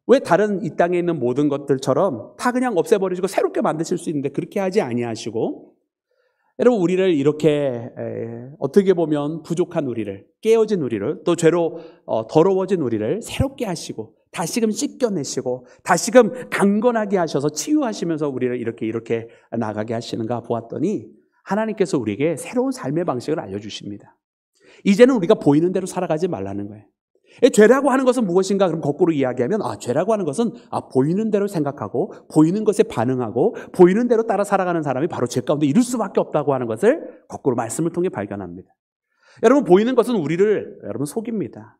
왜 다른 이 땅에 있는 모든 것들처럼 다 그냥 없애버리시고 새롭게 만드실 수 있는데 그렇게 하지 아니하시고, 여러분, 우리를 이렇게 어떻게 보면 부족한 우리를, 깨어진 우리를, 또 죄로 더러워진 우리를 새롭게 하시고 다시금 씻겨내시고 다시금 강건하게 하셔서 치유하시면서 우리를 이렇게 나가게 하시는가 보았더니 하나님께서 우리에게 새로운 삶의 방식을 알려주십니다. 이제는 우리가 보이는 대로 살아가지 말라는 거예요. 죄라고 하는 것은 무엇인가? 그럼 거꾸로 이야기하면 죄라고 하는 것은 보이는 대로 생각하고 보이는 것에 반응하고 보이는 대로 따라 살아가는 사람이 바로 죄 가운데 이룰 수밖에 없다고 하는 것을 거꾸로 말씀을 통해 발견합니다. 여러분, 보이는 것은 우리를 여러분 속입니다.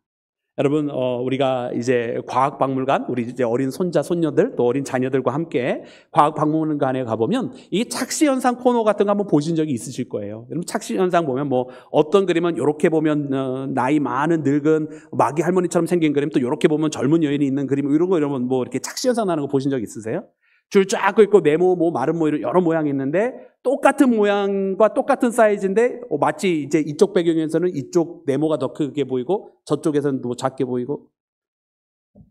여러분, 우리가 이제 과학박물관, 우리 이제 어린 손자, 손녀들, 또 어린 자녀들과 함께 과학박물관에 가보면 이 착시현상 코너 같은 거 한번 보신 적이 있으실 거예요. 여러분, 착시현상 보면 뭐 어떤 그림은 이렇게 보면 나이 많은 늙은 마귀 할머니처럼 생긴 그림, 또 이렇게 보면 젊은 여인이 있는 그림, 이런 거 이러면 뭐 이렇게 착시현상 나는 거 보신 적 있으세요? 줄 쫙 긋고 네모, 마른 이런 여러 모양이 있는데 똑같은 모양과 똑같은 사이즈인데 마치 이제 이쪽 배경에서는 이쪽 네모가 더 크게 보이고 저쪽에서는 뭐 작게 보이고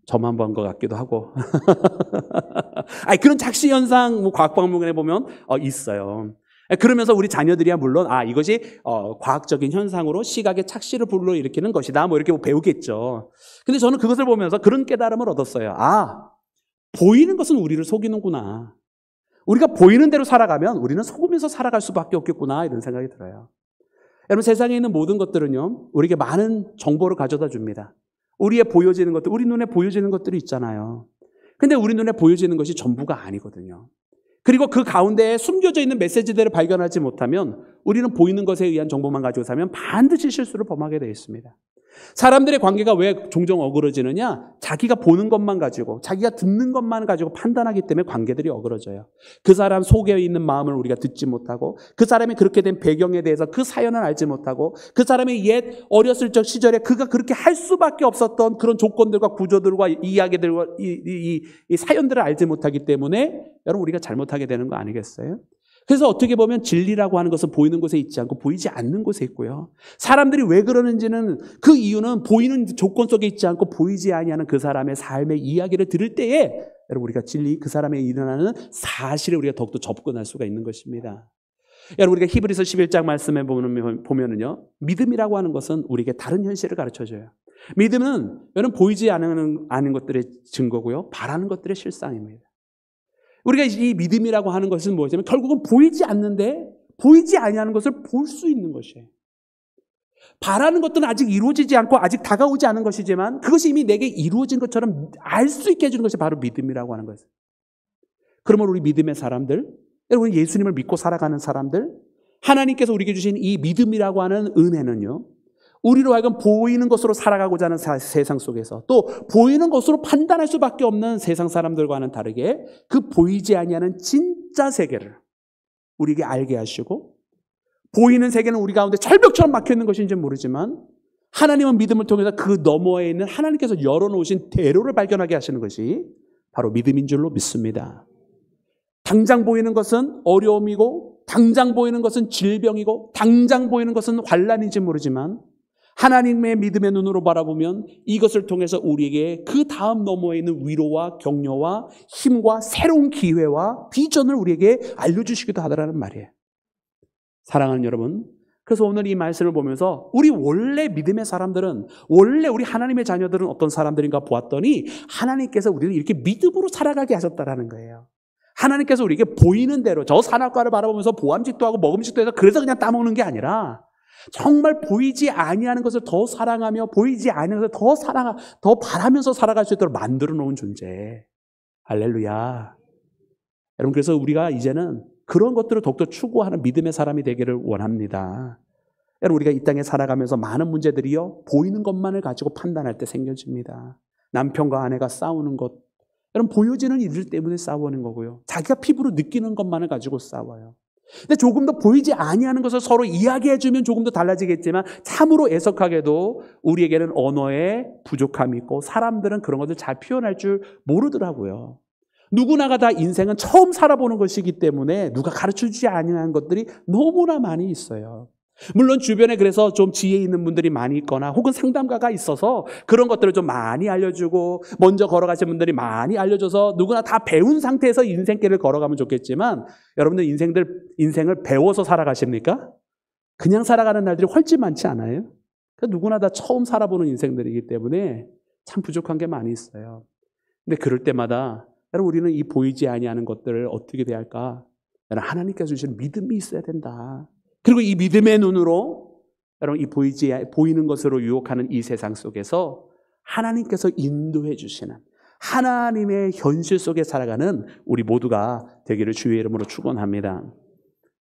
저만 본 것 같기도 하고 그런 착시 현상 과학박물관에 보면 있어요. 그러면서 우리 자녀들이야 물론 이것이 과학적인 현상으로 시각의 착시를 불러일으키는 것이다 뭐 이렇게 배우겠죠. 근데 저는 그것을 보면서 그런 깨달음을 얻었어요. 보이는 것은 우리를 속이는구나. 우리가 보이는 대로 살아가면 우리는 속으면서 살아갈 수밖에 없겠구나, 이런 생각이 들어요. 여러분, 세상에 있는 모든 것들은요, 우리에게 많은 정보를 가져다 줍니다. 우리의 보여지는 것들, 우리 눈에 보여지는 것들이 있잖아요. 근데 우리 눈에 보여지는 것이 전부가 아니거든요. 그리고 그 가운데에 숨겨져 있는 메시지들을 발견하지 못하면 우리는 보이는 것에 의한 정보만 가지고 살면 반드시 실수를 범하게 되어 있습니다. 사람들의 관계가 왜 종종 어그러지느냐? 자기가 보는 것만 가지고, 자기가 듣는 것만 가지고 판단하기 때문에 관계들이 어그러져요. 그 사람 속에 있는 마음을 우리가 듣지 못하고, 그 사람이 그렇게 된 배경에 대해서 그 사연을 알지 못하고, 그 사람의 옛 어렸을 적 시절에 그가 그렇게 할 수밖에 없었던 그런 조건들과 구조들과 이야기들과 이 사연들을 알지 못하기 때문에 여러분, 우리가 잘못하게 되는 거 아니겠어요? 그래서 어떻게 보면 진리라고 하는 것은 보이는 곳에 있지 않고 보이지 않는 곳에 있고요. 사람들이 왜 그러는지는 그 이유는 보이는 조건 속에 있지 않고 보이지 아니하는 그 사람의 삶의 이야기를 들을 때에 여러분, 우리가 진리, 그 사람에 일어나는 사실에 우리가 더욱더 접근할 수가 있는 것입니다. 여러분, 우리가 히브리서 11장 말씀에 보면은요, 믿음이라고 하는 것은 우리에게 다른 현실을 가르쳐줘요. 믿음은 여러분, 보이지 않는 것들의 증거고요, 바라는 것들의 실상입니다. 우리가 이 믿음이라고 하는 것은 무엇이냐면 결국은 보이지 않는데 보이지 아니하는 것을 볼 수 있는 것이에요. 바라는 것들은 아직 이루어지지 않고 아직 다가오지 않은 것이지만 그것이 이미 내게 이루어진 것처럼 알 수 있게 해주는 것이 바로 믿음이라고 하는 것이에요. 그러면 우리 믿음의 사람들, 여러분, 예수님을 믿고 살아가는 사람들, 하나님께서 우리에게 주신 이 믿음이라고 하는 은혜는요, 우리로 하여금 보이는 것으로 살아가고자 하는 세상 속에서 또 보이는 것으로 판단할 수밖에 없는 세상 사람들과는 다르게 그 보이지 아니하는 진짜 세계를 우리에게 알게 하시고, 보이는 세계는 우리 가운데 철벽처럼 막혀있는 것인지 모르지만 하나님은 믿음을 통해서 그 너머에 있는 하나님께서 열어놓으신 대로를 발견하게 하시는 것이 바로 믿음인 줄로 믿습니다. 당장 보이는 것은 어려움이고, 당장 보이는 것은 질병이고, 당장 보이는 것은 환난인지 모르지만 하나님의 믿음의 눈으로 바라보면 이것을 통해서 우리에게 그 다음 너머에 있는 위로와 격려와 힘과 새로운 기회와 비전을 우리에게 알려주시기도 하더라는 말이에요. 사랑하는 여러분, 그래서 오늘 이 말씀을 보면서 우리 원래 믿음의 사람들은, 원래 우리 하나님의 자녀들은 어떤 사람들인가 보았더니 하나님께서 우리를 이렇게 믿음으로 살아가게 하셨다라는 거예요. 하나님께서 우리에게 보이는 대로 저 산악과를 바라보면서 보암직도 하고 먹음직도 해서 그래서 그냥 따먹는 게 아니라 정말 보이지 아니하는 것을 더 사랑하며 보이지 아니하는 것을 더 바라면서 살아갈 수 있도록 만들어 놓은 존재. 할렐루야. 여러분, 그래서 우리가 이제는 그런 것들을 더욱더 추구하는 믿음의 사람이 되기를 원합니다. 여러분, 우리가 이 땅에 살아가면서 많은 문제들이요, 보이는 것만을 가지고 판단할 때 생겨집니다. 남편과 아내가 싸우는 것, 여러분, 보여지는 일들 때문에 싸우는 거고요. 자기가 피부로 느끼는 것만을 가지고 싸워요. 근데 조금 더 보이지 아니하는 것을 서로 이야기해주면 조금 더 달라지겠지만 참으로 애석하게도 우리에게는 언어에 부족함이 있고 사람들은 그런 것을 잘 표현할 줄 모르더라고요. 누구나가 다 인생은 처음 살아보는 것이기 때문에 누가 가르쳐주지 아니한 것들이 너무나 많이 있어요. 물론 주변에 그래서 좀 지혜 있는 분들이 많이 있거나 혹은 상담가가 있어서 그런 것들을 좀 많이 알려주고 먼저 걸어가신 분들이 많이 알려줘서 누구나 다 배운 상태에서 인생길을 걸어가면 좋겠지만, 여러분들 인생을 배워서 살아가십니까? 그냥 살아가는 날들이 훨씬 많지 않아요? 누구나 다 처음 살아보는 인생들이기 때문에 참 부족한 게 많이 있어요. 근데 그럴 때마다 여러분, 우리는 이 보이지 아니하는 것들을 어떻게 대할까? 여러분, 하나님께서 주시는 믿음이 있어야 된다. 그리고 이 믿음의 눈으로 여러분, 이 보이는 것으로 유혹하는 이 세상 속에서 하나님께서 인도해 주시는 하나님의 현실 속에 살아가는 우리 모두가 되기를 주의 이름으로 축원합니다.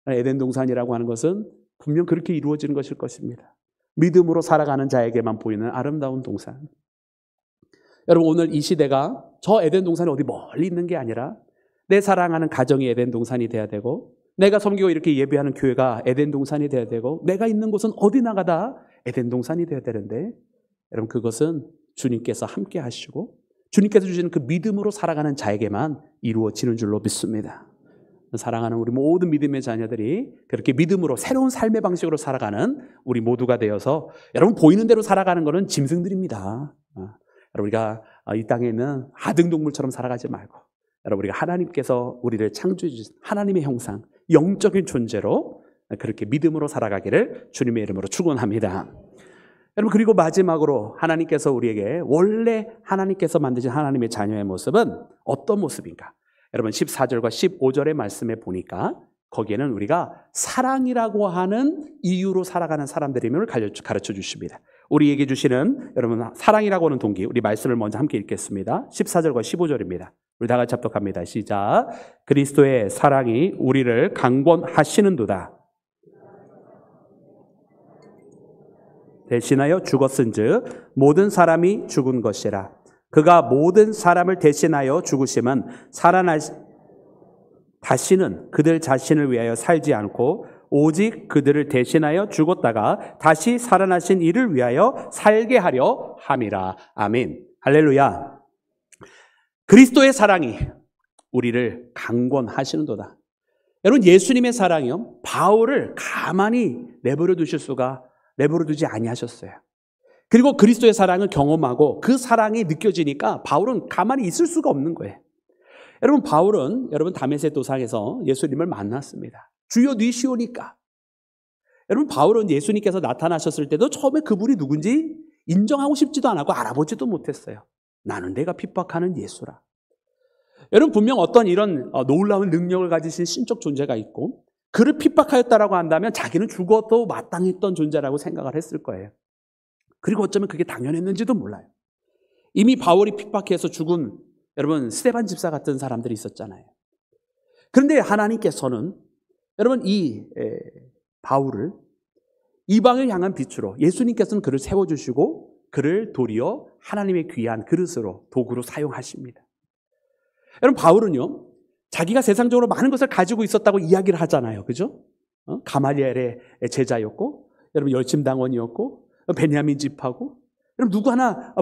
에덴 동산이라고 하는 것은 분명 그렇게 이루어지는 것일 것입니다. 믿음으로 살아가는 자에게만 보이는 아름다운 동산. 여러분, 오늘 이 시대가 저 에덴 동산이 어디 멀리 있는 게 아니라 내 사랑하는 가정이 에덴 동산이 돼야 되고, 내가 섬기고 이렇게 예배하는 교회가 에덴 동산이 돼야 되고, 내가 있는 곳은 어디 나가다 에덴 동산이 돼야 되는데, 여러분, 그것은 주님께서 함께 하시고 주님께서 주시는 그 믿음으로 살아가는 자에게만 이루어지는 줄로 믿습니다. 사랑하는 우리 모든 믿음의 자녀들이 그렇게 믿음으로 새로운 삶의 방식으로 살아가는 우리 모두가 되어서, 여러분, 보이는 대로 살아가는 것은 짐승들입니다. 여러분, 우리가 이 땅에 있는 아등동물처럼 살아가지 말고, 여러분, 우리가 하나님께서 우리를 창조해 주신 하나님의 형상, 영적인 존재로 그렇게 믿음으로 살아가기를 주님의 이름으로 축원합니다. 여러분, 그리고 마지막으로 하나님께서 우리에게 원래 하나님께서 만드신 하나님의 자녀의 모습은 어떤 모습인가? 여러분, 14절과 15절의 말씀에 보니까 거기에는 우리가 사랑이라고 하는 이유로 살아가는 사람들임을 가르쳐 주십니다. 우리에게 주시는, 여러분, 사랑이라고 하는 동기, 우리 말씀을 먼저 함께 읽겠습니다. 14절과 15절입니다. 우리 다 같이 합독합니다. 시작. 그리스도의 사랑이 우리를 강권하시는도다. 대신하여 죽었은즉 모든 사람이 죽은 것이라. 그가 모든 사람을 대신하여 죽으심은 다시는 그들 자신을 위하여 살지 않고 오직 그들을 대신하여 죽었다가 다시 살아나신 이를 위하여 살게 하려 함이라. 아멘. 할렐루야. 그리스도의 사랑이 우리를 강권하시는도다. 여러분, 예수님의 사랑이요, 바울을 가만히 내버려 두지 아니하셨어요. 그리고 그리스도의 사랑을 경험하고 그 사랑이 느껴지니까 바울은 가만히 있을 수가 없는 거예요. 여러분, 바울은 다메섹 도상에서 예수님을 만났습니다. 주여 니시오니까. 여러분, 바울은 예수님께서 나타나셨을 때도 처음에 그분이 누군지 인정하고 싶지도 않았고 알아보지도 못했어요. 나는 내가 핍박하는 예수라. 여러분, 분명 어떤 이런 놀라운 능력을 가지신 신적 존재가 있고 그를 핍박하였다라고 한다면 자기는 죽어도 마땅했던 존재라고 생각을 했을 거예요. 그리고 어쩌면 그게 당연했는지도 몰라요. 이미 바울이 핍박해서 죽은, 여러분, 스데반 집사 같은 사람들이 있었잖아요. 그런데 하나님께서는 여러분, 이 바울을 이방을 향한 빛으로 예수님께서는 그를 세워주시고 그를 도리어 하나님의 귀한 그릇으로 도구로 사용하십니다. 여러분 바울은요 자기가 세상적으로 많은 것을 가지고 있었다고 이야기를 하잖아요. 그죠? 가말리엘의 제자였고 여러분 열심당원이었고 베냐민 집하고 여러분 누구 하나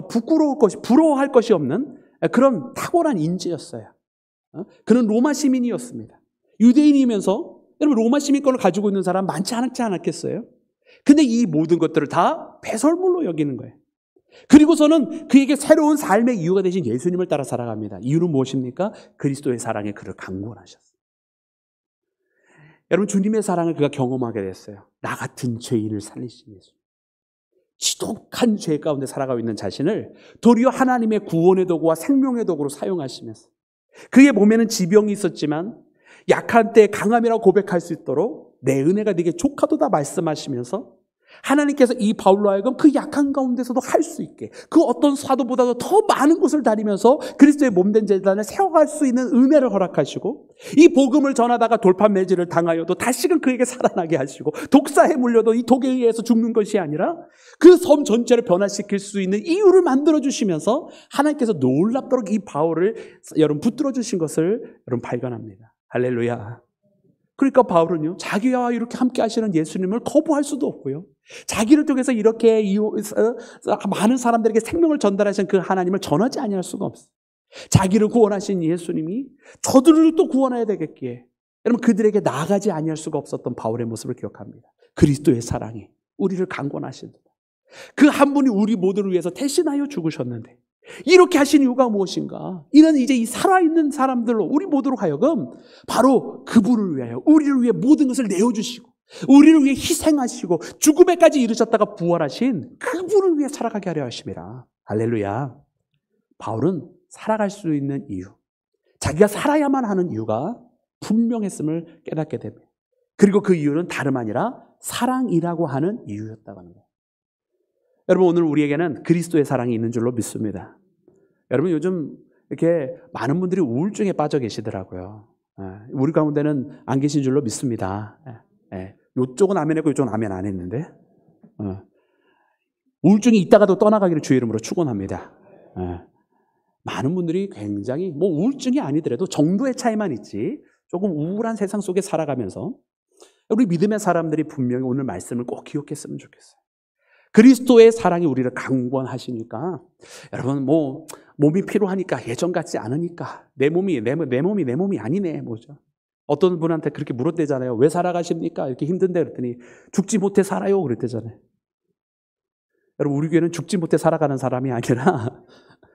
부러워할 것이 없는 그런 탁월한 인재였어요. 그는 로마 시민이었습니다. 유대인이면서 여러분 로마 시민권을 가지고 있는 사람 많지 않았겠어요? 근데 이 모든 것들을 다 배설물로 여기는 거예요. 그리고서는 그에게 새로운 삶의 이유가 되신 예수님을 따라 살아갑니다. 이유는 무엇입니까? 그리스도의 사랑에 그를 강권하셨어요. 여러분 주님의 사랑을 그가 경험하게 됐어요. 나 같은 죄인을 살리신 예수. 지독한 죄 가운데 살아가고 있는 자신을 도리어 하나님의 구원의 도구와 생명의 도구로 사용하시면서 그의 몸에는 지병이 있었지만 약한 때 강함이라고 고백할 수 있도록 내 은혜가 네게 족하도다 말씀하시면서 하나님께서 이 바울로 하여금 그 약한 가운데서도 할 수 있게 그 어떤 사도보다도 더 많은 곳을 다니면서 그리스도의 몸된 제단을 세워갈 수 있는 은혜를 허락하시고 이 복음을 전하다가 돌판매질을 당하여도 다시금 그에게 살아나게 하시고 독사에 물려도 이 독에 의해서 죽는 것이 아니라 그 섬 전체를 변화시킬 수 있는 이유를 만들어주시면서 하나님께서 놀랍도록 이 바울을 여러분 붙들어 주신 것을 여러분 발견합니다. 할렐루야. 그러니까 바울은요 자기와 이렇게 함께 하시는 예수님을 거부할 수도 없고요 자기를 통해서 이렇게 많은 사람들에게 생명을 전달하신 그 하나님을 전하지 아니할 수가 없어요. 자기를 구원하신 예수님이 저들을 또 구원해야 되겠기에 여러분 그들에게 나아가지 아니할 수가 없었던 바울의 모습을 기억합니다. 그리스도의 사랑이 우리를 강권하신다. 그 한 분이 우리 모두를 위해서 대신하여 죽으셨는데 이렇게 하신 이유가 무엇인가? 이는 이제 이 살아있는 사람들로 우리 모두로 하여금 바로 그분을 위하여 우리를 위해 모든 것을 내어주시고 우리를 위해 희생하시고 죽음에까지 이르셨다가 부활하신 그분을 위해 살아가게 하려 하심이라. 할렐루야. 바울은 살아갈 수 있는 이유, 자기가 살아야만 하는 이유가 분명했음을 깨닫게 됩니다. 그리고 그 이유는 다름 아니라 사랑이라고 하는 이유였다고 하는 거예요. 여러분 오늘 우리에게는 그리스도의 사랑이 있는 줄로 믿습니다. 여러분 요즘 이렇게 많은 분들이 우울증에 빠져 계시더라고요. 우리 가운데는 안 계신 줄로 믿습니다. 이쪽은 아멘 했고 이쪽은 아멘 안 했는데 우울증이 있다가도 떠나가기를 주의 이름으로 축원합니다. 많은 분들이 굉장히 뭐 우울증이 아니더라도 정도의 차이만 있지 조금 우울한 세상 속에 살아가면서 우리 믿음의 사람들이 분명히 오늘 말씀을 꼭 기억했으면 좋겠어요. 그리스도의 사랑이 우리를 강권하시니까 여러분 뭐 몸이 피로하니까 예전 같지 않으니까 내 몸이 아니네 뭐죠. 어떤 분한테 그렇게 물었대잖아요. 왜 살아가십니까? 이렇게 힘든데 그랬더니 죽지 못해 살아요 그랬대잖아요. 여러분 우리 교회는 죽지 못해 살아가는 사람이 아니라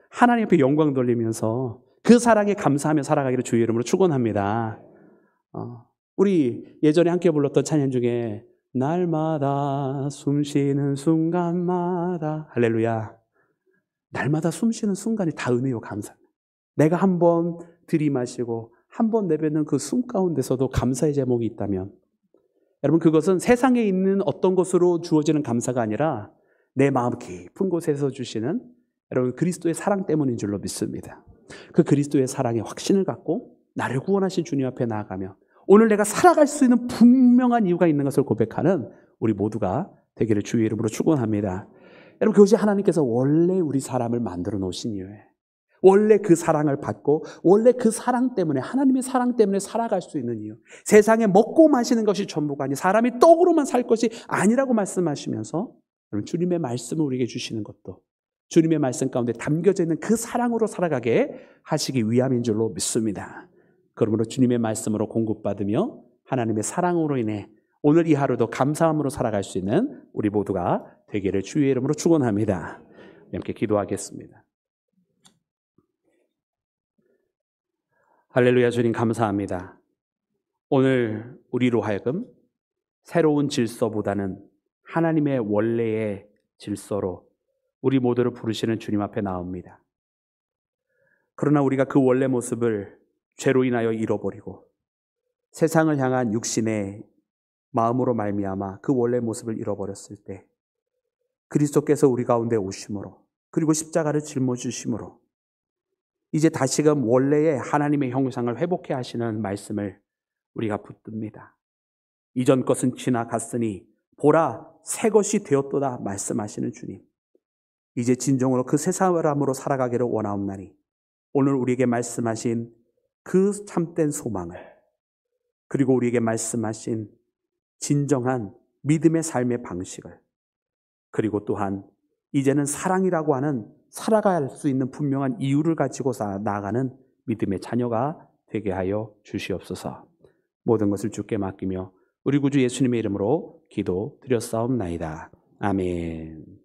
하나님 앞에 영광 돌리면서 그 사랑에 감사하며 살아가기를 주의 이름으로 축원합니다. 우리 예전에 함께 불렀던 찬양 중에 날마다 숨쉬는 순간마다 할렐루야. 날마다 숨쉬는 순간이 다 은혜요 감사합니다. 내가 한번 들이마시고 한번 내뱉는 그 숨 가운데서도 감사의 제목이 있다면 여러분 그것은 세상에 있는 어떤 것으로 주어지는 감사가 아니라 내 마음 깊은 곳에서 주시는 여러분 그리스도의 사랑 때문인 줄로 믿습니다. 그 그리스도의 사랑에 확신을 갖고 나를 구원하신 주님 앞에 나아가며 오늘 내가 살아갈 수 있는 분명한 이유가 있는 것을 고백하는 우리 모두가 되기를 주의 이름으로 축원합니다. 여러분 그것이 하나님께서 원래 우리 사람을 만들어 놓으신 이유예요. 원래 그 사랑을 받고 원래 그 사랑 때문에 하나님의 사랑 때문에 살아갈 수 있는 이유. 세상에 먹고 마시는 것이 전부가 아니 사람이 떡으로만 살 것이 아니라고 말씀하시면서 여러분 주님의 말씀을 우리에게 주시는 것도 주님의 말씀 가운데 담겨져 있는 그 사랑으로 살아가게 하시기 위함인 줄로 믿습니다. 그러므로 주님의 말씀으로 공급받으며 하나님의 사랑으로 인해 오늘 이 하루도 감사함으로 살아갈 수 있는 우리 모두가 되기를 주의 이름으로 축원합니다. 함께 기도하겠습니다. 할렐루야. 주님 감사합니다. 오늘 우리로 하여금 새로운 질서보다는 하나님의 원래의 질서로 우리 모두를 부르시는 주님 앞에 나옵니다. 그러나 우리가 그 원래 모습을 죄로 인하여 잃어버리고 세상을 향한 육신의 마음으로 말미암아 그 원래 모습을 잃어버렸을 때 그리스도께서 우리 가운데 오심으로 그리고 십자가를 짊어지심으로 이제 다시금 원래의 하나님의 형상을 회복해 하시는 말씀을 우리가 붙듭니다. 이전 것은 지나갔으니 보라 새 것이 되었도다 말씀하시는 주님, 이제 진정으로 그 새 사람으로 살아가기를 원하옵나니 오늘 우리에게 말씀하신 그 참된 소망을, 그리고 우리에게 말씀하신 진정한 믿음의 삶의 방식을, 그리고 또한 이제는 사랑이라고 하는 살아갈 수 있는 분명한 이유를 가지고 나아가는 믿음의 자녀가 되게 하여 주시옵소서. 모든 것을 주께 맡기며 우리 구주 예수님의 이름으로 기도드렸사옵나이다. 아멘.